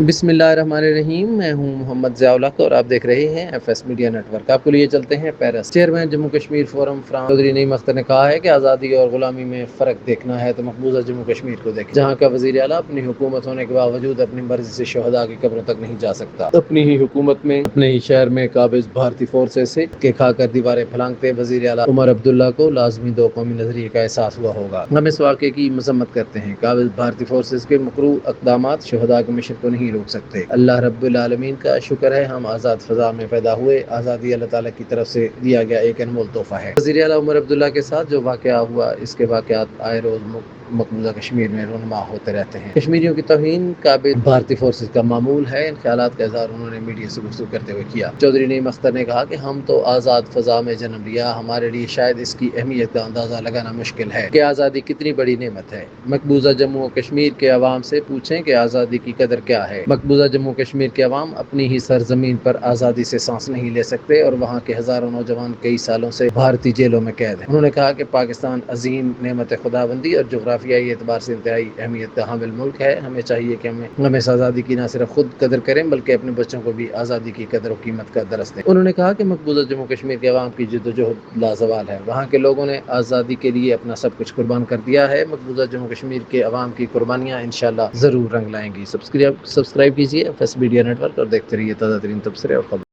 بسم اللہ الرحمن الرحیم، میں ہوں محمد ضیاء الحق اور آپ دیکھ رہے ہیں F S media network. آپ کو لیے چلتے ہیں Paris. Chairman Jammu Kashmir forum from Chaudhry Naeem Akhtar نے کہا ہے کہ آزادی اور غلامی میں فرق دیکھنا ہے تو مقبوضہ جموں کشمیر کو دیکھیں، جہاں کا وزیر اعلیٰ اپنی حکومت ہونے کے باوجود اپنی مرضی سے شہداء کی قبروں تک نہیں جا سکتا۔ اپنی ہی حکومت میں اپنے ہی شہر میں قابض بھارتی فورسز سے کے کھا کر دیواریں پھلانگتے وزیر اعلیٰ عمر عبداللہ کو لازمی دو قومی نظریے کا احساس ہوا ہوگا۔ ہم اس واقعے کی مذمت کرتے ہیں۔ قابض بھارتی فورسز کے مکروہ اقدامات شہداء کے مشن کو نہیں روک سکتے۔ اللہ رب العالمین کا شکر ہے ہم آزاد فضا میں پیدا ہوئے۔ آزادی اللہ تعالیٰ کی طرف سے دیا گیا ایک انمول تحفہ ہے۔ وزیر اعلیٰ عمر عبداللہ کے ساتھ جو واقعہ ہوا، اس کے واقعات آئے روز مقبوضہ کشمیر میں رونما ہوتے رہتے ہیں۔ کشمیریوں کی توہین قابض بھارتی فورسز کا معمول ہے۔ ان خیالات کا اظہار انہوں نے میڈیا سے گفتگو کرتے ہوئے کیا۔ چودھری نعیم اختر نے کہا کہ ہم تو آزاد فضا میں جنم لیا، ہمارے لیے شاید اس کی اہمیت کا اندازہ لگانا مشکل ہے کہ آزادی کتنی بڑی نعمت ہے۔ مقبوضہ جموں و کشمیر کے عوام سے پوچھیں کہ آزادی کی قدر کیا ہے۔ مقبوضہ جموں کشمیر کے عوام اپنی ہی سرزمین پر آزادی سے سانس نہیں لے سکتے اور وہاں کے ہزاروں نوجوان کئی سالوں سے بھارتی جیلوں میں قید ہیں۔ انہوں نے کہا کہ پاکستان عظیم نعمت خداوندی اور جغرافیائی اعتبار سے انتہائی اہمیت کا حامل ملک ہے۔ ہمیں چاہیے کہ ہم اس آزادی کی نہ صرف خود قدر کریں بلکہ اپنے بچوں کو بھی آزادی کی قدر و قیمت کا درس دیں۔ انہوں نے کہا کہ مقبوضہ جموں کشمیر کے عوام کی جدوجہد لازوال ہے۔ وہاں کے لوگوں نے آزادی کے لیے اپنا سب کچھ قربان کر دیا ہے۔ مقبوضہ جموں کشمیر کے عوام کی قربانیاں انشاءاللہ ضرور رنگ لائیں گی۔ سبسکرائب کیجیے F S media network اور دیکھتے رہیے تازہ ترین تبصرے اور خبریں۔